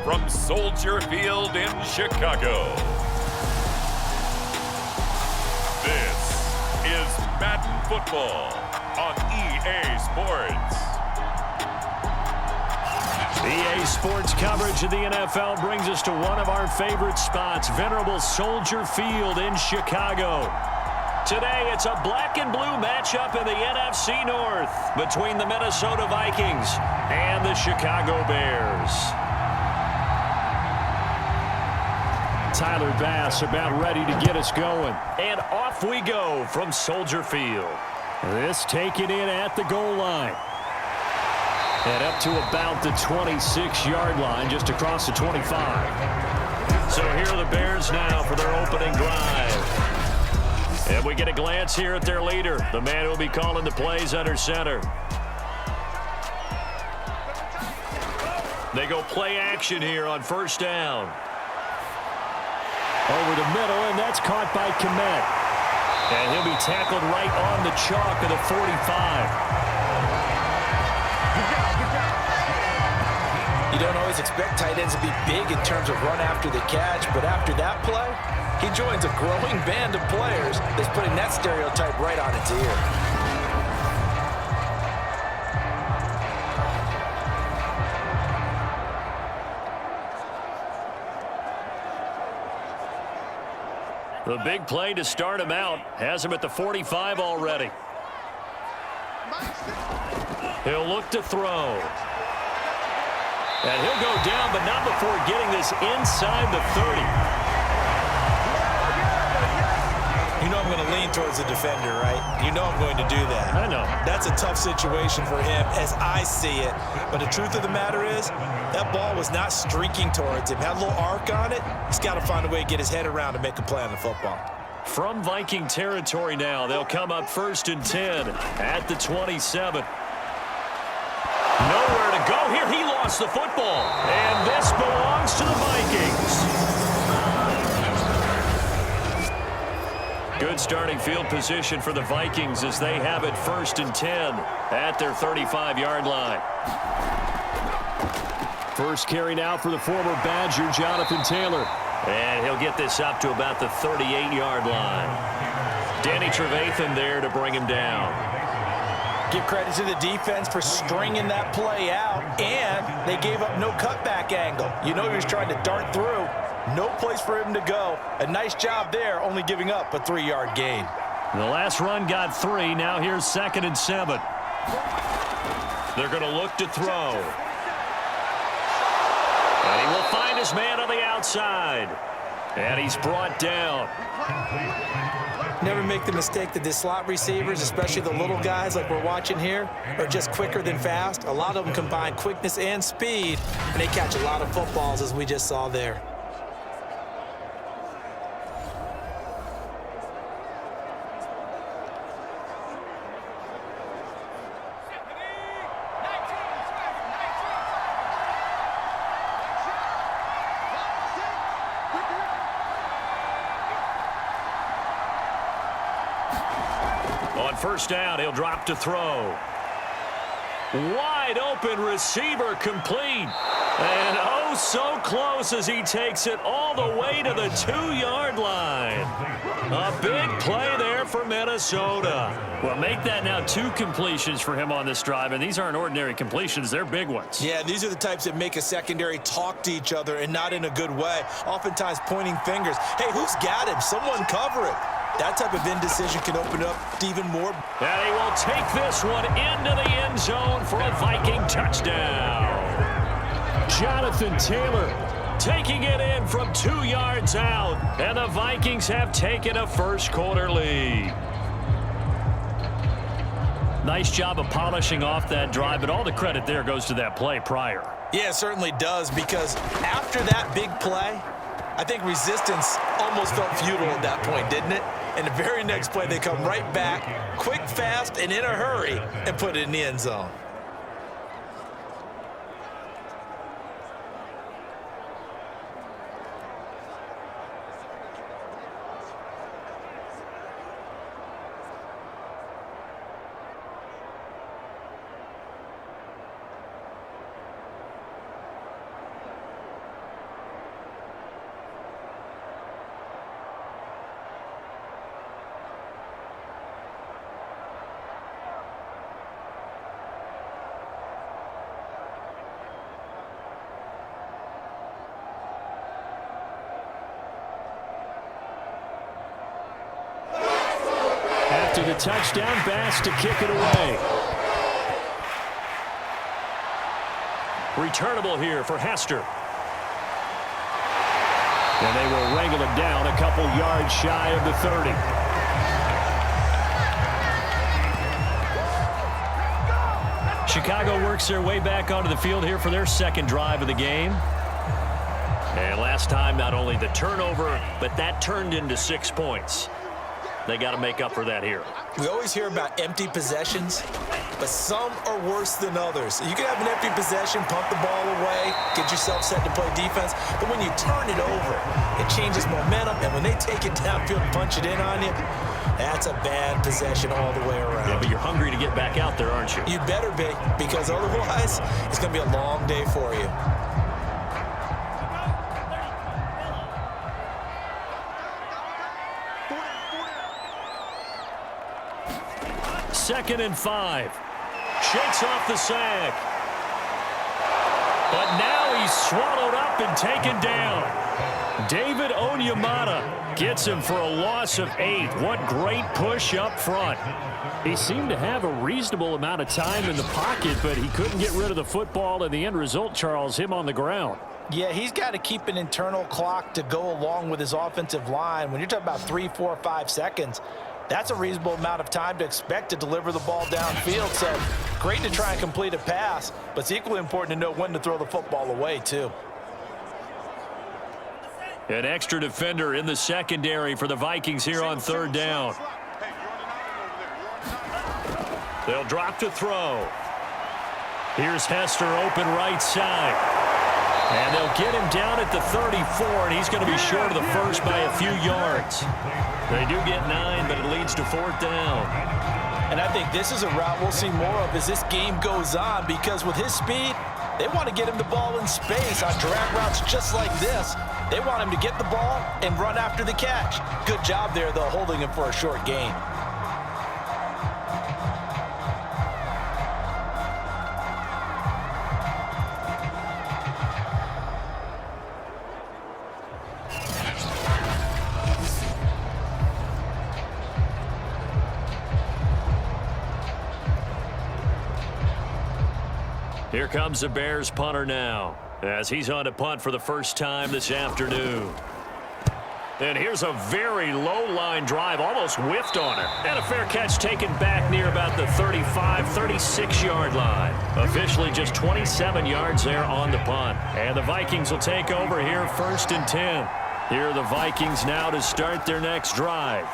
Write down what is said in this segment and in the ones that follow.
from Soldier Field in Chicago. This is Madden Football on EA Sports. EA Sports coverage of the NFL brings us to one of our favorite spots, venerable Soldier Field in Chicago. Today, it's a black and blue matchup in the NFC North between the Minnesota Vikings and the Chicago Bears. Tyler Bass about ready to get us going. And off we go from Soldier Field. This taken in at the goal line. And up to about the 26-yard line, just across the 25. So here are the Bears now for their opening drive. And we get a glance here at their leader, the man who will be calling the plays under center. They go play action here on first down. Over the middle, and that's caught by Kmet. And he'll be tackled right on the chalk of the 45. You don't always expect tight ends to be big in terms of run after the catch, but after that play, he joins a growing band of players that's putting that stereotype right on its ear. The big play to start him out has him at the 45 already. He'll look to throw. And he'll go down, but not before getting this inside the 30. You know I'm going to lean towards the defender, right? You know I'm going to do that. I know. That's a tough situation for him as I see it. But the truth of the matter is, that ball was not streaking towards him. Had a little arc on it. He's got to find a way to get his head around and make a play on the football. From Viking territory now, they'll come up 1st and 10 at the 27. Nowhere to go here. He lost the football. And this belongs to the Vikings. Good starting field position for the Vikings as they have it 1st and 10 at their 35-yard line. First carry now for the former Badger, Jonathan Taylor. And he'll get this up to about the 38-yard line. Danny Trevathan there to bring him down. Give credit to the defense for stringing that play out, and they gave up no cutback angle. You know he was trying to dart through. No place for him to go. A nice job there, only giving up a 3-yard gain. The last run got 3. Now here's 2nd and 7. They're going to look to throw. And he will find his man on the outside. And he's brought down. Never make the mistake that the slot receivers, especially the little guys like we're watching here, are just quicker than fast. A lot of them combine quickness and speed, and they catch a lot of footballs, as we just saw there. On first down, he'll drop to throw. Wide open receiver complete. And oh, so close as he takes it all the way to the 2-yard line. A big play there for Minnesota. Well, make that now 2 completions for him on this drive, and these aren't ordinary completions. They're big ones. Yeah, these are the types that make a secondary talk to each other and not in a good way. Oftentimes pointing fingers. Hey, who's got him? Someone cover it. That type of indecision can open up even more. And he will take this one into the end zone for a Viking touchdown. Jonathan Taylor taking it in from 2 yards out. And the Vikings have taken a first-quarter lead. Nice job of polishing off that drive, but all the credit there goes to that play prior. Yeah, it certainly does, because after that big play, I think resistance almost felt futile at that point, didn't it? And the very next play, they come right back, quick, fast, and in a hurry, and put it in the end zone. after the touchdown. Bass to kick it away. Returnable here for Hester. And they will wrangle him down a couple yards shy of the 30. Chicago works their way back onto the field here for their second drive of the game. And last time, not only the turnover, but that turned into 6 points. They got to make up for that here. We always hear about empty possessions, but some are worse than others. You can have an empty possession, pump the ball away, get yourself set to play defense, but when you turn it over, it changes momentum, and when they take it downfield and punch it in on you, that's a bad possession all the way around. Yeah, but you're hungry to get back out there, aren't you? You better be, because otherwise, it's going to be a long day for you. Second and 5. Shakes off the sack. But now he's swallowed up and taken down. David Onyemata gets him for a loss of 8. What great push up front. He seemed to have a reasonable amount of time in the pocket, but he couldn't get rid of the football, and the end result, Charles, him on the ground. Yeah, he's got to keep an internal clock to go along with his offensive line. When you're talking about 3, 4, 5 seconds, that's a reasonable amount of time to expect to deliver the ball downfield. So great to try and complete a pass, but it's equally important to know when to throw the football away, too. An extra defender in the secondary for the Vikings here on third down. They'll drop to throw. Here's Hester open right side. And they'll get him down at the 34, and he's going to be short of the first by a few yards. They do get 9, but it leads to 4th down. And I think this is a route we'll see more of as this game goes on, because with his speed, they want to get him the ball in space on drag routes just like this. They want him to get the ball and run after the catch. Good job there, though, holding him for a short gain. Here comes the Bears punter now, as he's on to punt for the first time this afternoon. And here's a very low-line drive, almost whiffed on it. And a fair catch taken back near about the 35, 36-yard line. Officially just 27 yards there on the punt. And the Vikings will take over here 1st and 10. Here are the Vikings now to start their next drive.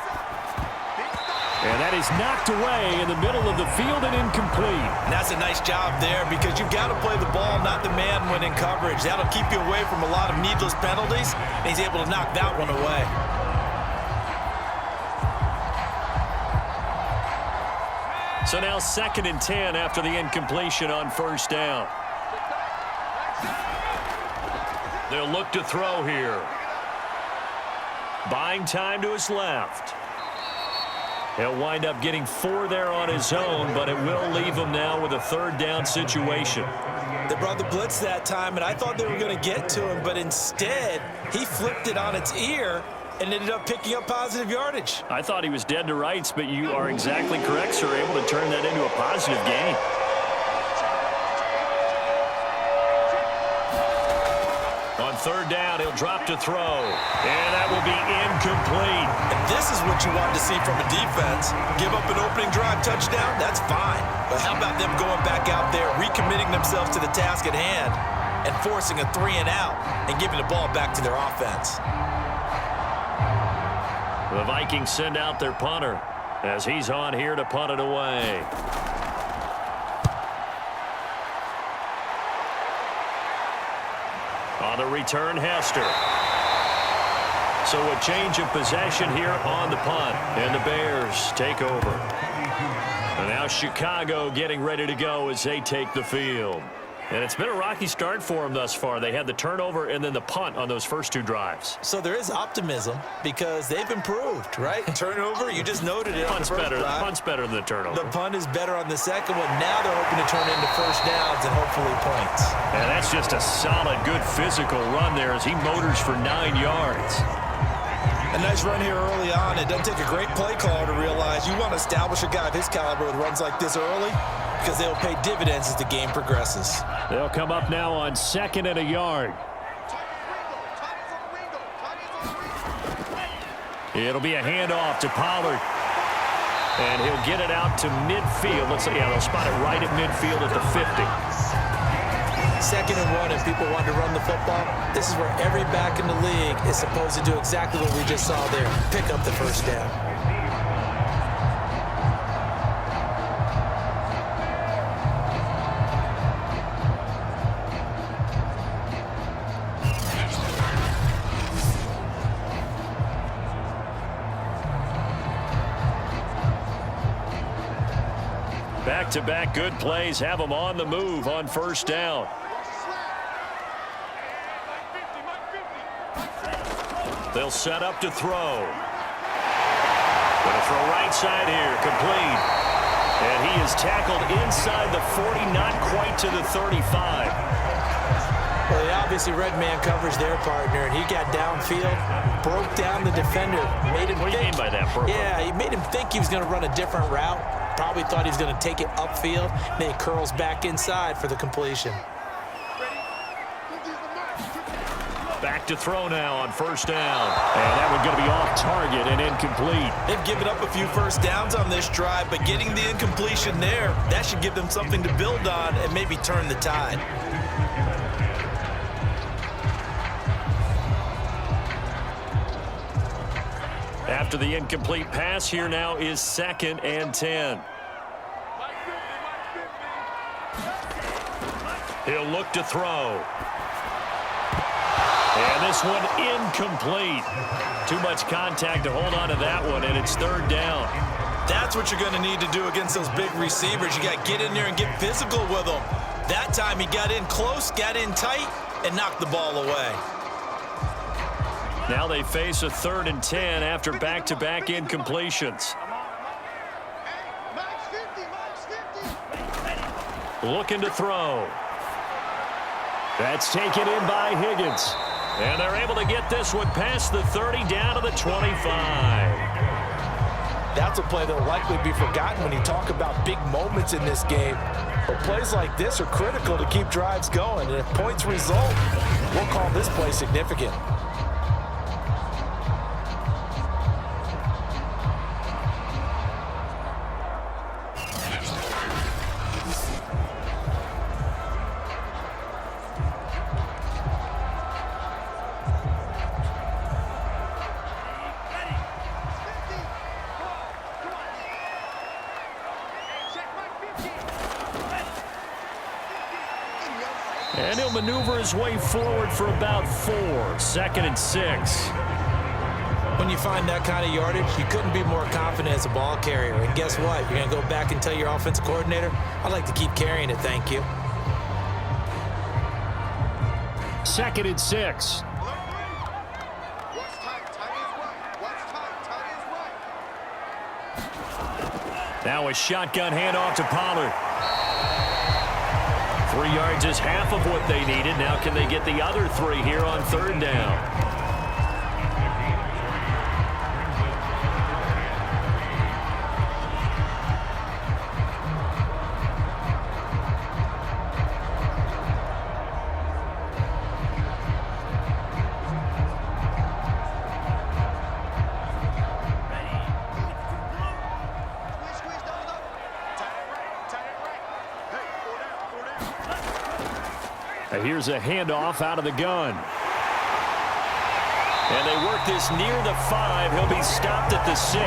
And that is knocked away in the middle of the field and incomplete. And that's a nice job there, because you've got to play the ball, not the man when in coverage. That'll keep you away from a lot of needless penalties, and he's able to knock that one away. So now 2nd and 10 after the incompletion on 1st down. They'll look to throw here. Buying time to his left. He'll wind up getting 4 there on his own, but it will leave him now with a 3rd down situation. They brought the blitz that time, and I thought they were going to get to him, but instead, he flipped it on its ear and ended up picking up positive yardage. I thought he was dead to rights, but you are exactly correct, sir, able to turn that into a positive gain. On 3rd down, he'll drop to throw, and that will be incomplete. And this is what you want to see from a defense. Give up an opening drive touchdown, that's fine. But how about them going back out there, recommitting themselves to the task at hand, and forcing a 3-and-out and giving the ball back to their offense? The Vikings send out their punter as he's on here to punt it away. On the return, Hester. So a change of possession here on the punt, and the Bears take over. And now Chicago getting ready to go as they take the field. And it's been a rocky start for them thus far. They had the turnover and then the punt on those first 2 drives. So there is optimism because they've improved, right? Turnover, you just noted it. Punt's better. Punt's better than the turnover. The punt is better on the second one. Now they're hoping to turn into 1st downs and hopefully points. And that's just a solid, good physical run there as he motors for 9 yards. A nice run here early on. It doesn't take a great play caller to realize you want to establish a guy of his caliber with runs like this early because they'll pay dividends as the game progresses. They'll come up now on 2nd and a yard. It'll be a handoff to Pollard. And he'll get it out to midfield. Let's see, yeah, they'll spot it right at midfield at the 50. 2nd and 1, and people want to run the football. This is where every back in the league is supposed to do exactly what we just saw there. Pick up the first down. Back-to-back good plays have them on the move on first down. They'll set up to throw. Going to throw right side here, complete. And he is tackled inside the 40, not quite to the 35. Well, he obviously read man coverage their partner, and he got downfield, broke down the defender, made him What do you mean by that, Burrow? Yeah, he made him think he was going to run a different route. Probably thought he was going to take it upfield. Then he curls back inside for the completion. Back to throw now on first down. And that one's going to be off target and incomplete. They've given up a few first downs on this drive, but getting the incompletion there, that should give them something to build on and maybe turn the tide. After the incomplete pass, here now is 2nd and 10. He'll look to throw. And this one incomplete. Too much contact to hold on to that one, and it's 3rd down. That's what you're going to need to do against those big receivers. You got to get in there and get physical with them. That time he got in close, got in tight, and knocked the ball away. Now they face a 3rd and 10 after back-to-back incompletions. Looking to throw. That's taken in by Higgins. And they're able to get this one past the 30 down to the 25. That's a play that will likely be forgotten when you talk about big moments in this game. But plays like this are critical to keep drives going. And if points result, we'll call this play significant. And he'll maneuver his way forward for about 4. 2nd and 6. When you find that kind of yardage, you couldn't be more confident as a ball carrier. And guess what? You're going to go back and tell your offensive coordinator, I'd like to keep carrying it, thank you. 2nd and 6. Now a shotgun handoff to Pollard. 3 yards is half of what they needed. Now can they get the other 3 here on 3rd down? Here's a handoff out of the gun. And they work this near the 5. He'll be stopped at the 6.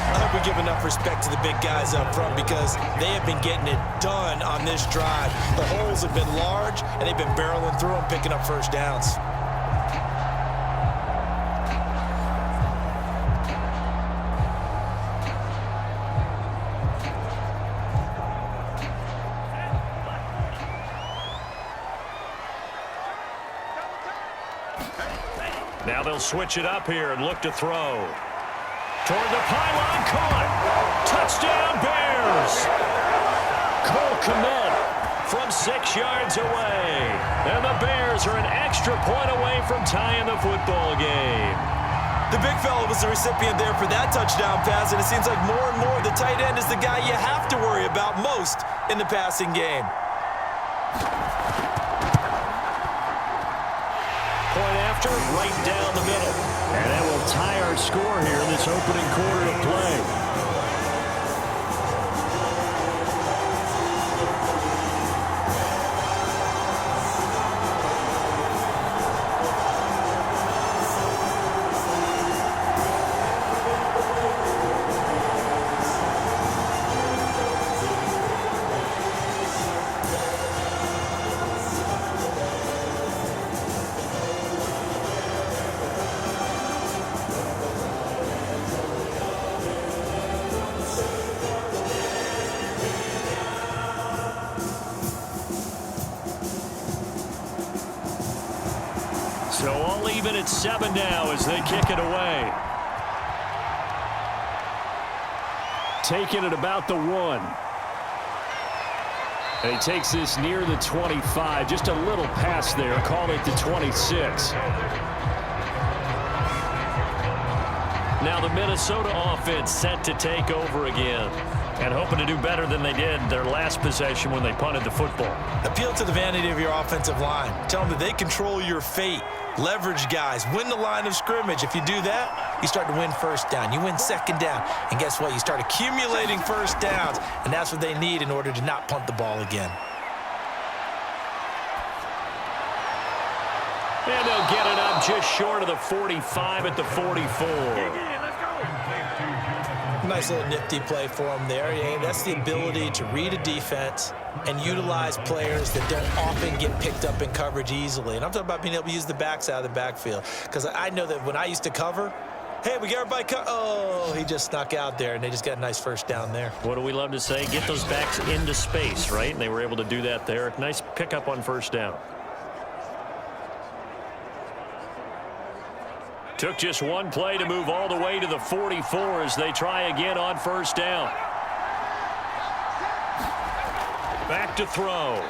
I hope we give enough respect to the big guys up front because they have been getting it done on this drive. The holes have been large, and they've been barreling through them, picking up first downs. Now they'll switch it up here and look to throw. Toward the pylon, caught. Touchdown, Bears. Cole Kmet from 6 yards away. And the Bears are an extra point away from tying the football game. The big fella was the recipient there for that touchdown pass, and it seems like more and more the tight end is the guy you have to worry about most in the passing game. Point after, right down the middle. And that will tie our score here in this opening quarter of play. So all even at 7 now as they kick it away. Taking it about the 1. And he takes this near the 25. Just a little pass there. Call it the 26. Now the Minnesota offense set to take over again. And hoping to do better than they did their last possession when they punted the football. Appeal to the vanity of your offensive line. Tell them that they control your fate. Leverage guys. Win the line of scrimmage. If you do that, you start to win first down. You win second down. And guess what? You start accumulating first downs. And that's what they need in order to not punt the ball again. And they'll get it up just short of the 45 at the 44. Nice little nifty play for him there. Yeah, that's the ability to read a defense and utilize players that don't often get picked up in coverage easily. And I'm talking about being able to use the backs out of the backfield. Because I know that when I used to cover, hey, we got everybody oh, he just snuck out there, and they just got a nice first down there. What do we love to say? Get those backs into space, right? And they were able to do that there. Nice pickup on first down. Took just one play to move all the way to the 44 as they try again on first down. Back to throw.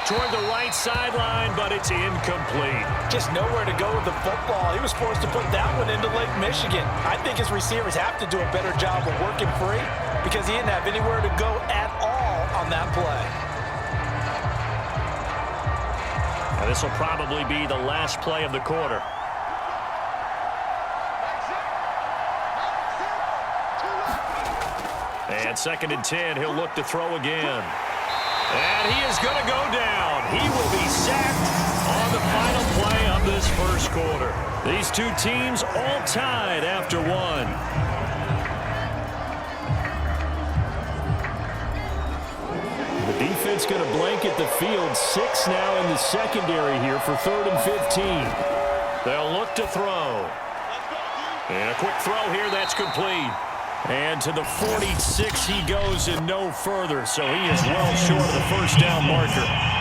Toward the right sideline, but it's incomplete. Just nowhere to go with the football. He was forced to put that one into Lake Michigan. I think his receivers have to do a better job of working free because he didn't have anywhere to go at all on that play. This will probably be the last play of the quarter. And 2nd and 10, he'll look to throw again. And he is going to go down. He will be sacked on the final play of this first quarter. These two teams all tied after one. The defense going to blanket the field. 6 now in the secondary here for 3rd and 15. They'll look to throw. And a quick throw here that's complete. And to the 46 he goes and no further. So he is well short of the first down marker.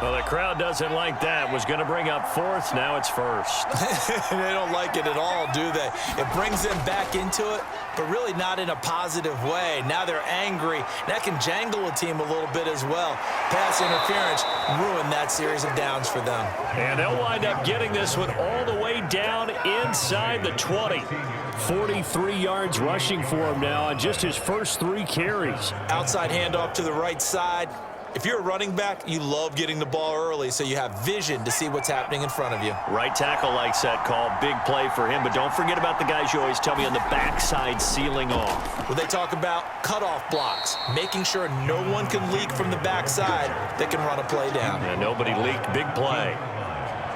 Well, the crowd doesn't like that. Was going to bring up 4th. Now it's 1st. They don't like it at all, do they? It brings them back into it, but really not in a positive way. Now they're angry. That can jangle a team a little bit as well. Pass interference ruined that series of downs for them. And they'll wind up getting this one all the way down inside the 20. 43 yards rushing for him now on just his first 3 carries. Outside handoff to the right side. If you're a running back, you love getting the ball early so you have vision to see what's happening in front of you. Right tackle likes that call. Big play for him. But don't forget about the guys you always tell me on the backside sealing off. Well, they talk about cutoff blocks, making sure no one can leak from the backside that can run a play down. And nobody leaked. Big play.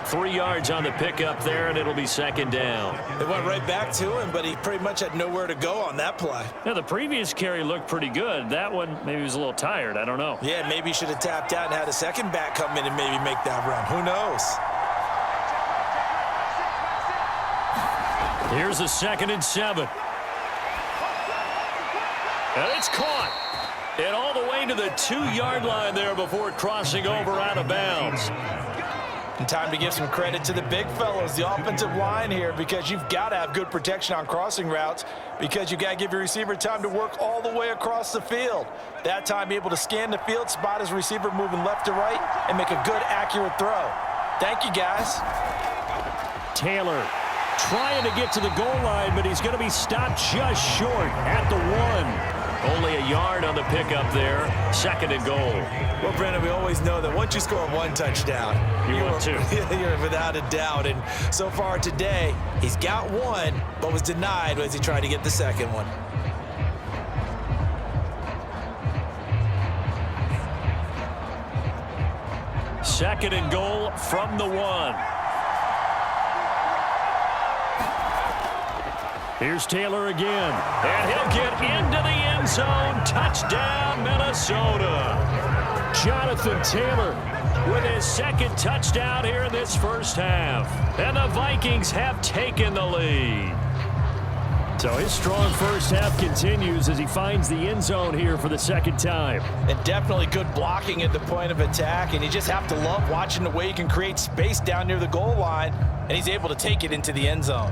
3 yards on the pickup there, and it'll be 2nd down. They went right back to him, but he pretty much had nowhere to go on that play. Now, the previous carry looked pretty good. That one, maybe he was a little tired. I don't know. Yeah, maybe he should have tapped out and had a second back come in and maybe make that run. Who knows? Here's a 2nd and 7. And it's caught. And all the way to the 2-yard line there before crossing over out of bounds. And time to give some credit to the big fellows, the offensive line here, because you've got to have good protection on crossing routes because you've got to give your receiver time to work all the way across the field. That time, be able to scan the field, spot his receiver moving left to right, and make a good, accurate throw. Thank you, guys. Taylor trying to get to the goal line, but he's going to be stopped just short at the 1. Only a yard on the pickup there. 2nd and goal. Well, Brandon, we always know that once you score 1 touchdown, you're without a doubt. And so far today, he's got 1, but was denied as he tried to get the 2nd one. Second and goal from the 1. Here's Taylor again, and he'll get into the end zone. Touchdown, Minnesota. Jonathan Taylor with his 2nd touchdown here in this first half. And the Vikings have taken the lead. So his strong first half continues as he finds the end zone here for the 2nd time. And definitely good blocking at the point of attack, and you just have to love watching the way he can create space down near the goal line, and he's able to take it into the end zone.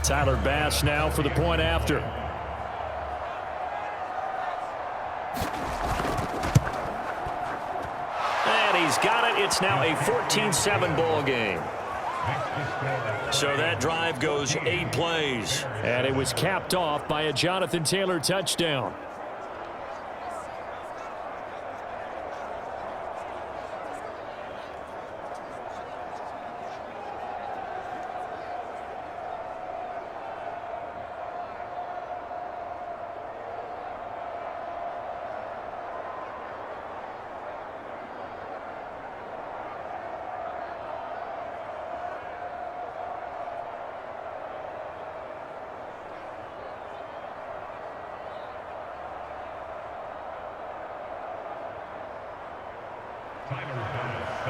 Tyler Bass now for the point after. And he's got it. It's now a 14-7 ball game. So that drive goes 8 plays. And it was capped off by a Jonathan Taylor touchdown.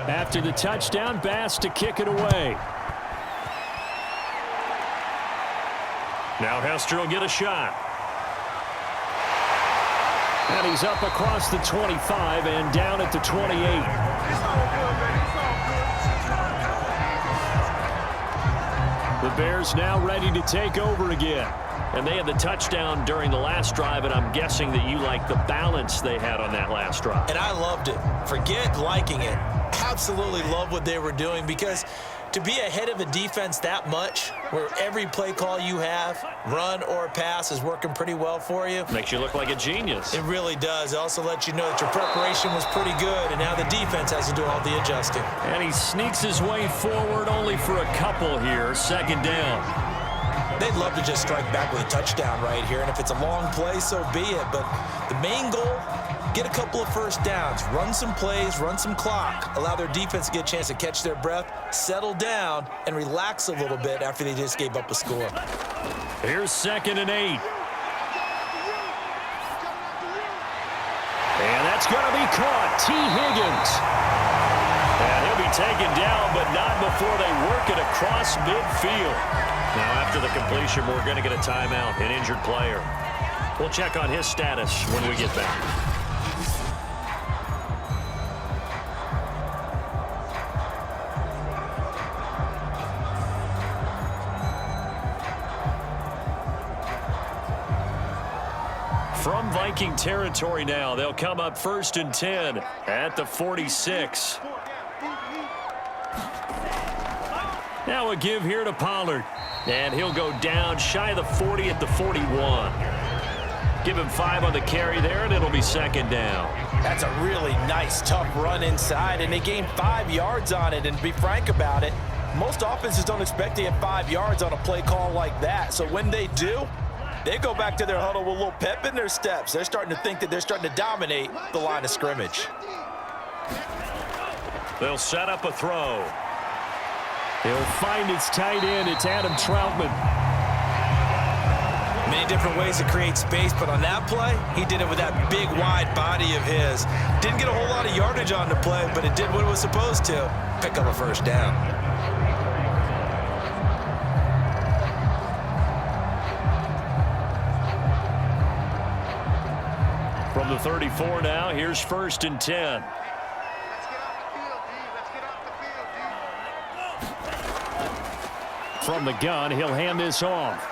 After the touchdown, Bass to kick it away. Now Hester will get a shot. And he's up across the 25 and down at the 28. The Bears now ready to take over again. And they had the touchdown during the last drive, and I'm guessing that you like the balance they had on that last drive. And I loved it. Forget liking it. Absolutely love what they were doing, because to be ahead of a defense that much, where every play call you have, run or pass, is working pretty well for you. Makes you look like a genius. It really does. It also lets you know that your preparation was pretty good, and now the defense has to do all the adjusting. And he sneaks his way forward only for a couple here. 2nd down. They'd love to just strike back with a touchdown right here, and if it's a long play, so be it. But the main goal, get a couple of first downs, run some plays, run some clock, allow their defense to get a chance to catch their breath, settle down, and relax a little bit after they just gave up a score. Here's 2nd and 8. And that's going to be caught. T. Higgins. And he'll be taken down, but not before they work it across midfield. Now, after the completion, we're going to get a timeout, an injured player. We'll check on his status when we get back. From Viking territory now, they'll come up 1st and 10 at the 46. Now a give here to Pollard. And he'll go down shy of the 40 at the 41. Give him 5 on the carry there, and it'll be 2nd down. That's a really nice, tough run inside, and they gained 5 yards on it. And to be frank about it, most offenses don't expect to get 5 yards on a play call like that. So when they do, they go back to their huddle with a little pep in their steps. They're starting to think that they're starting to dominate the line of scrimmage. They'll set up a throw. He'll find its tight end. It's Adam Troutman. Many different ways to create space, but on that play, he did it with that big, wide body of his. Didn't get a whole lot of yardage on the play, but it did what it was supposed to. Pick up a first down. From the 34 now, here's 1st and 10. From the gun, he'll hand this off.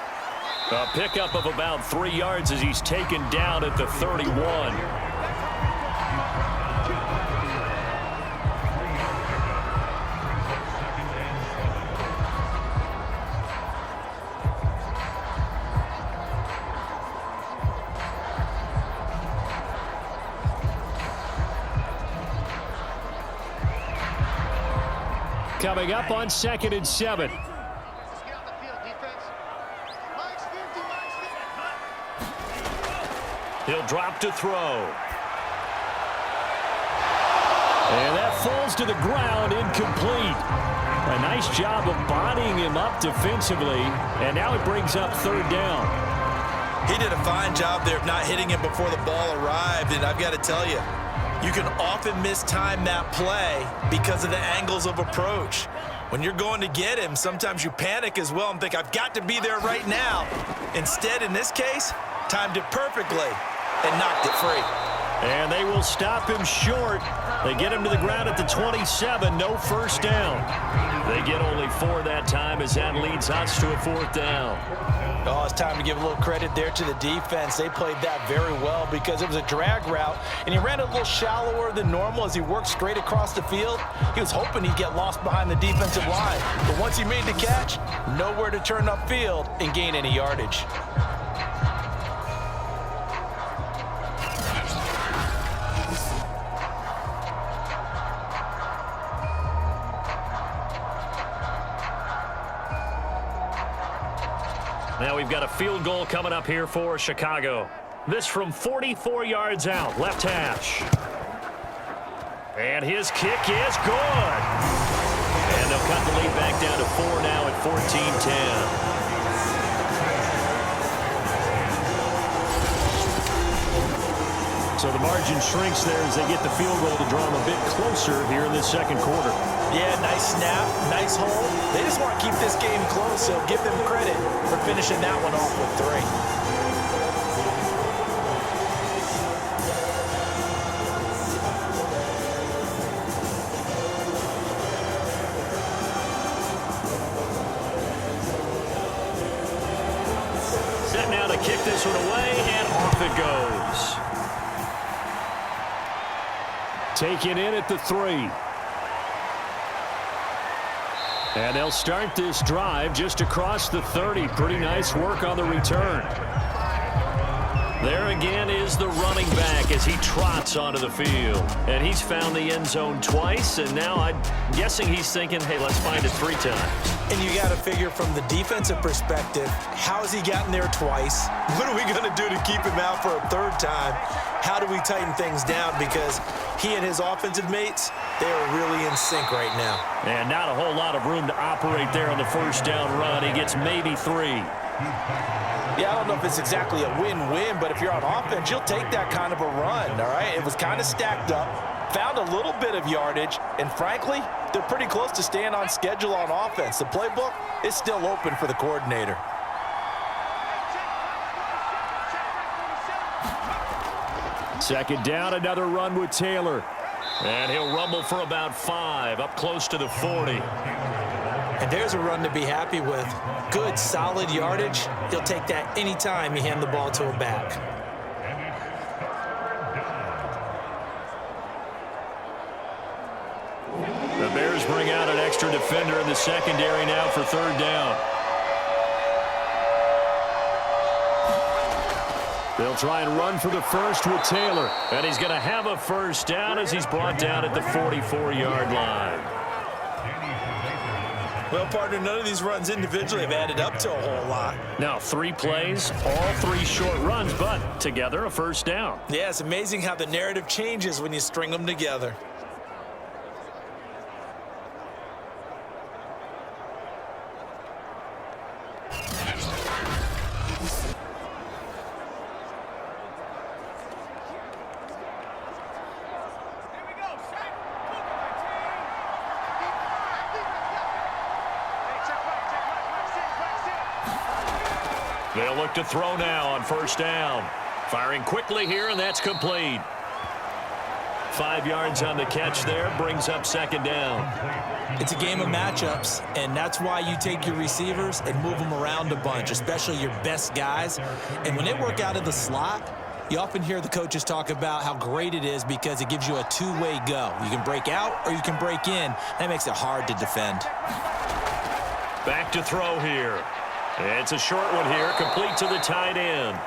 A pickup of about 3 yards as he's taken down at the 31. Coming up on 2nd and 7. He'll drop to throw. And that falls to the ground, incomplete. A nice job of bodying him up defensively, and now it brings up 3rd down. He did a fine job there of not hitting him before the ball arrived, and I've got to tell you, you can often mistime that play because of the angles of approach. When you're going to get him, sometimes you panic as well and think, I've got to be there right now. Instead, in this case, timed it perfectly and knocked it free. And they will stop him short. They get him to the ground at the 27, no 1st down. They get only 4 that time as that leads us to a 4th down. Oh, it's time to give a little credit there to the defense. They played that very well because it was a drag route, and he ran a little shallower than normal as he worked straight across the field. He was hoping he'd get lost behind the defensive line. But once he made the catch, nowhere to turn upfield and gain any yardage. Now we've got a field goal coming up here for Chicago. This from 44 yards out, left hash. And his kick is good. And they'll cut the lead back down to 4 now at 14-10. So the margin shrinks there as they get the field goal to draw them a bit closer here in this 2nd quarter. Yeah, nice snap, nice hold. They just want to keep this game close, so give them credit for finishing that one off with 3. Set now to kick this one away, and off it goes. Taken in at the 3. And they'll start this drive just across the 30. Pretty nice work on the return. There again is the running back as he trots onto the field. And he's found the end zone twice, and now I'm guessing he's thinking, hey, let's find it 3 times. And you got to figure from the defensive perspective, how has he gotten there twice? What are we going to do to keep him out for a 3rd time? How do we tighten things down? Because he and his offensive mates, they are really in sync right now. And not a whole lot of room to operate there on the 1st down run. He gets maybe 3. Yeah, I don't know if it's exactly a win-win, but if you're on offense, you'll take that kind of a run, all right? It was kind of stacked up, found a little bit of yardage, and frankly, they're pretty close to staying on schedule on offense. The playbook is still open for the coordinator. Second down, another run with Taylor. And he'll rumble for about 5, up close to the 40. And there's a run to be happy with. Good, solid yardage. He'll take that anytime you hand the ball to a back. The Bears bring out an extra defender in the secondary now for 3rd down. They'll try and run for the 1st with Taylor. And he's going to have a 1st down as he's brought down at the 44-yard line. Well, partner, none of these runs individually have added up to a whole lot. Now 3 plays, all 3 short runs, but together a 1st down. Yeah, it's amazing how the narrative changes when you string them together. They'll look to throw now on 1st down. Firing quickly here, and that's complete. 5 yards on the catch there, brings up second down. It's a game of matchups, and that's why you take your receivers and move them around a bunch, especially your best guys. And when they work out of the slot, you often hear the coaches talk about how great it is because it gives you a two-way go. You can break out or you can break in. That makes it hard to defend. Back to throw here. It's a short one here, complete to the tight end.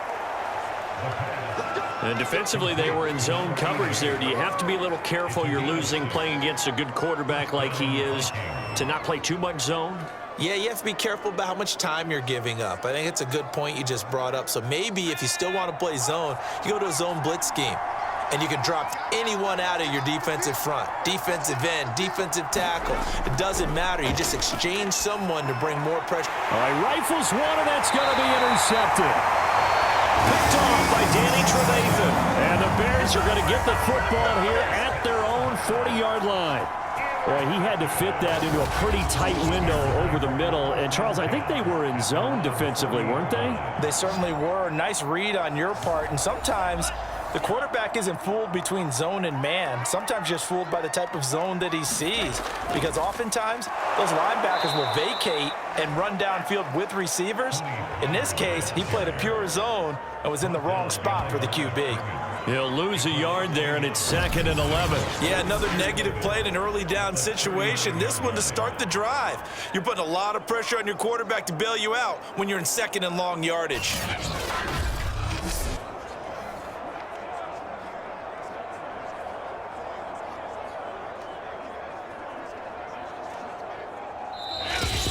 And defensively, they were in zone coverage there. Do you have to be a little careful you're losing playing against a good quarterback like he is to not play too much zone? Yeah, you have to be careful about how much time you're giving up. I think it's a good point you just brought up. So maybe if you still want to play zone, you go to a zone blitz scheme. And you can drop anyone out of your defensive front, defensive end, defensive tackle. It doesn't matter. You just exchange someone to bring more pressure. All right, rifles one, and that's going to be intercepted. Picked off by Danny Trevathan. And the Bears are going to get the football here at their own 40-yard line. Boy, he had to fit that into a pretty tight window over the middle. And, Charles, I think they were in zone defensively, weren't they? They certainly were. Nice read on your part. And sometimes the quarterback isn't fooled between zone and man. Sometimes just fooled by the type of zone that he sees. Because oftentimes, those linebackers will vacate and run downfield with receivers. In this case, he played a pure zone and was in the wrong spot for the QB. He'll lose a yard there, and it's 2nd and 11. Yeah, another negative play in an early down situation. This one to start the drive. You're putting a lot of pressure on your quarterback to bail you out when you're in 2nd and long yardage.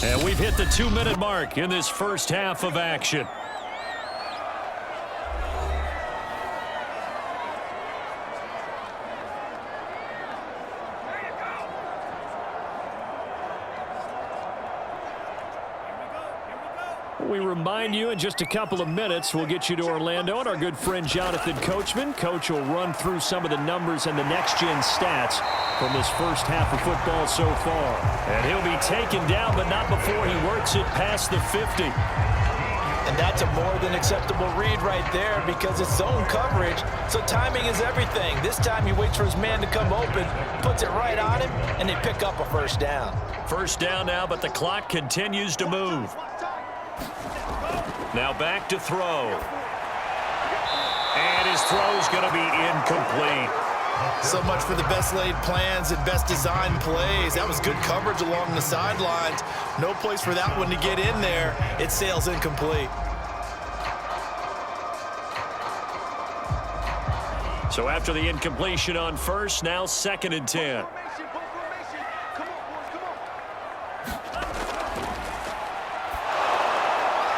And we've hit the 2-minute mark in this first half of action. We remind you in just a couple of minutes we'll get you to Orlando and our good friend Jonathan Coachman. Coach will run through some of the numbers and the next-gen stats from this first half of football so far. And he'll be taken down, but not before he works it past the 50. And that's a more than acceptable read right there because it's zone coverage, so timing is everything. This time he waits for his man to come open, puts it right on him, and they pick up a first down. First down now, but the clock continues to move. Now back to throw. And his throw's going to be incomplete. So much for the best laid plans and best designed plays. That was good coverage along the sidelines. No place for that one to get in there. It sails incomplete. So after the incompletion on first, now 2nd and 10.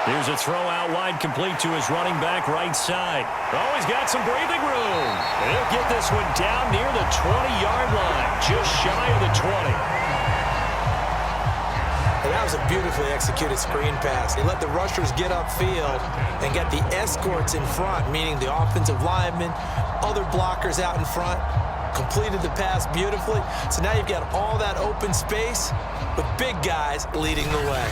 Here's a throw out wide, complete to his running back right side. Oh, he's got some breathing room. He'll get this one down near the 20-yard line, just shy of the 20. And that was a beautifully executed screen pass. He let the rushers get upfield and got the escorts in front, meaning the offensive linemen, other blockers out in front, completed the pass beautifully. So now you've got all that open space with big guys leading the way.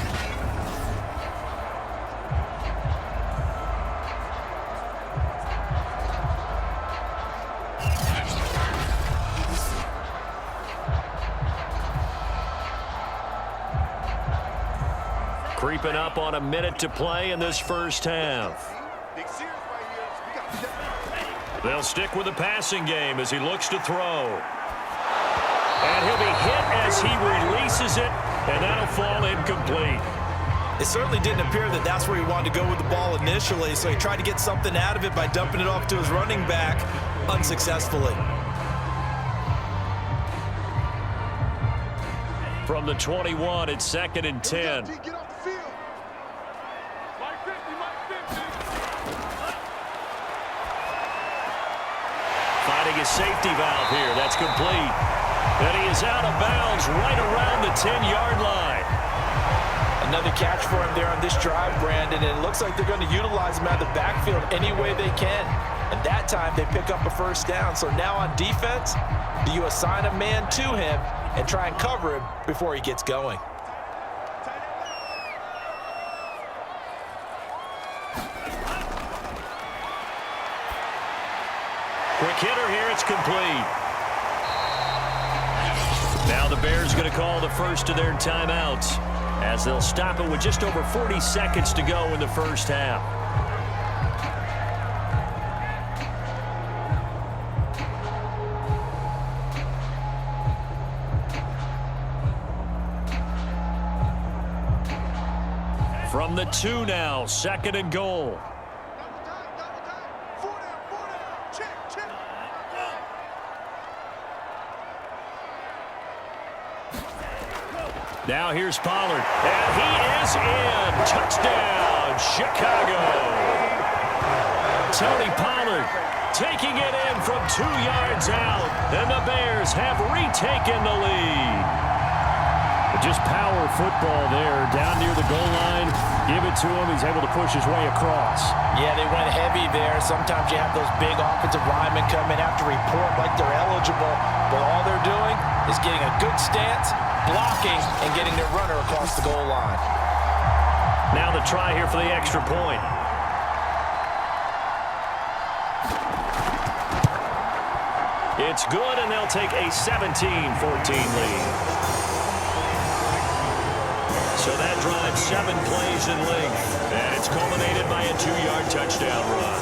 Creeping up on a minute to play in this first half. They'll stick with the passing game as he looks to throw. And he'll be hit as he releases it, and that'll fall incomplete. It certainly didn't appear that that's where he wanted to go with the ball initially, so he tried to get something out of it by dumping it off to his running back unsuccessfully. From the 21, it's 2nd and 10. Finding a safety valve here. That's complete. And he is out of bounds right around the 10-yard line. Another catch for him there on this drive, Brandon, and it looks like they're going to utilize him out of the backfield any way they can. And that time they pick up a first down. So now on defense, do you assign a man to him and try and cover him before he gets going? quick-hitter here. It's complete. Now the Bears going to call the first of their timeouts as they'll stop it with just over 40 seconds to go in the first half. From the 2 now, 2nd and goal. Now here's Pollard, and he is in. Touchdown, Chicago. Tony Pollard taking it in from 2 yards out, and the Bears have retaken the lead. Just power football there, down near the goal line. Give it to him. He's able to push his way across. Yeah, they went heavy there. Sometimes you have those big offensive linemen come in after report like they're eligible, but all they're doing is getting a good stance, blocking, and getting their runner across the goal line. Now the try here for the extra point. It's good, and they'll take a 17-14 lead. So that drives 7 plays in length, and it's culminated by a 2-yard touchdown run.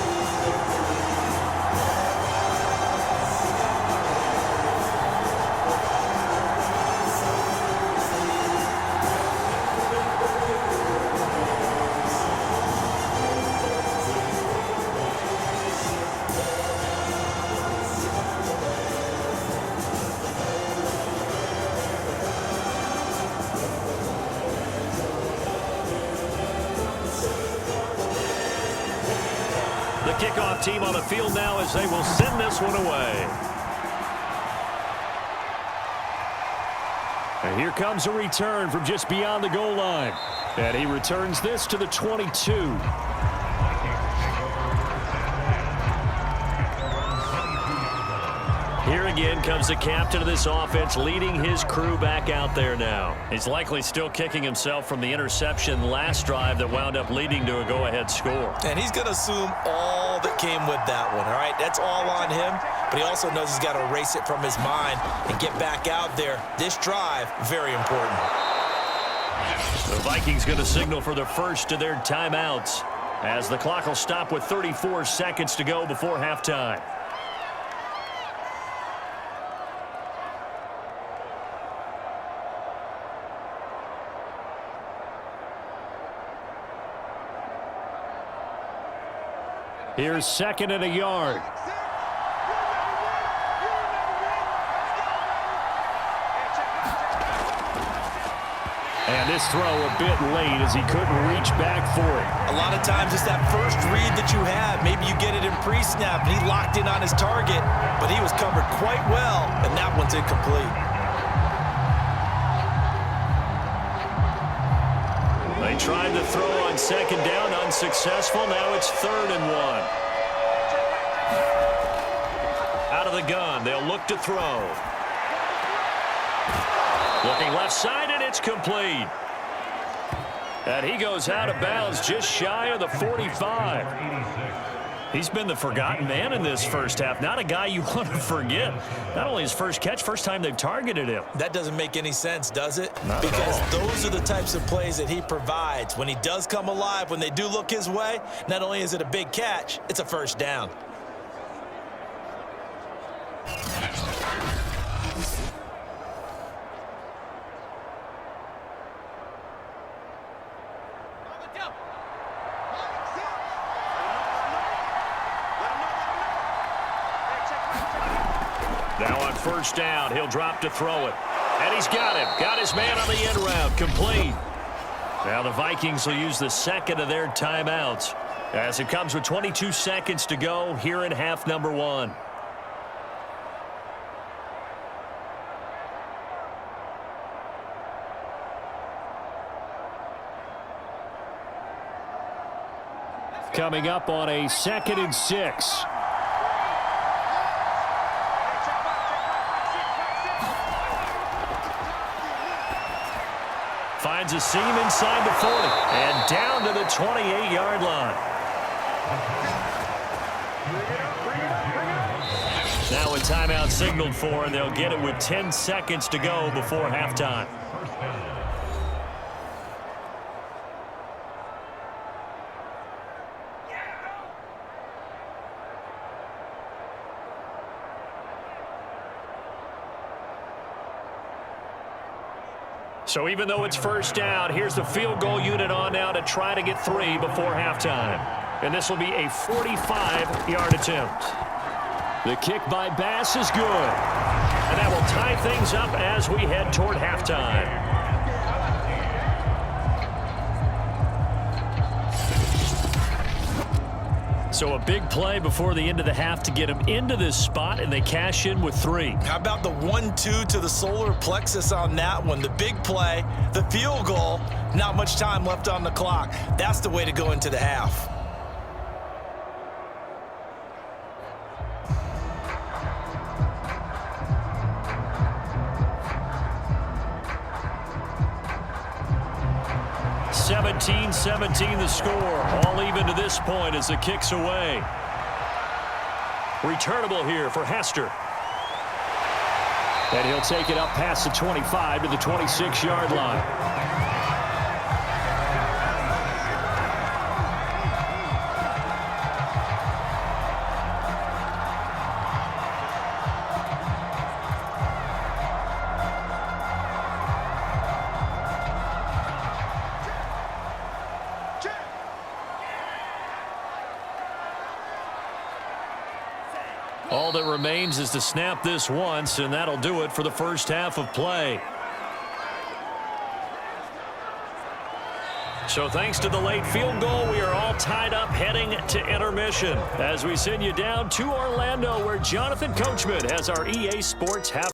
The kickoff team on the field now as they will send this one away. And here comes a return from just beyond the goal line. And he returns this to the 22. Here again comes the captain of this offense, leading his crew back out there now. He's likely still kicking himself from the interception last drive that wound up leading to a go-ahead score. And he's going to assume all that came with that one, all right? That's all on him, but he also knows he's got to erase it from his mind and get back out there. This drive, very important. The Vikings going to signal for the first of their timeouts as the clock will stop with 34 seconds to go before halftime. Here's 2nd and a yard. And this throw a bit late as he couldn't reach back for it. A lot of times it's that first read that you have. Maybe you get it in pre-snap, and he locked in on his target, but he was covered quite well, and that one's incomplete. They tried to throw on 2nd down, unsuccessful. Now it's 3rd and 1. Out of the gun, they'll look to throw. Looking left side, and it's complete. And he goes out of bounds just shy of the 45. He's been the forgotten man in this first half. Not a guy you want to forget. Not only his first catch, first time they've targeted him. That doesn't make any sense, does it? Not because at all. Those are the types of plays that he provides. When he does come alive, when they do look his way, not only is it a big catch, it's a first down. Now on first down, he'll drop to throw it. And he's got him. Got his man on the end route. Complete. Now the Vikings will use the 2nd of their timeouts as it comes with 22 seconds to go here in half number 1. Coming up on a 2nd and 6. Finds a seam inside the 40 and down to the 28-yard line. timeout signaled for, and they'll get it with 10 seconds to go before halftime. So even though it's first down, here's the field goal unit on now to try to get 3 before halftime. And this will be a 45-yard attempt. The kick by Bass is good. And that will tie things up as we head toward halftime. So a big play before the end of the half to get them into this spot, and they cash in with 3. How about the 1-2 to the solar plexus on that one? The big play, the field goal, not much time left on the clock. That's the way to go into the half. (17-17) the score. All even to this point as the kick's away. Returnable here for Hester. And he'll take it up past the 25 to the 26-yard line. All that remains is to snap this once, and that'll do it for the first half of play. So thanks to the late field goal, we are all tied up heading to intermission as we send you down to Orlando, where Jonathan Coachman has our EA Sports half.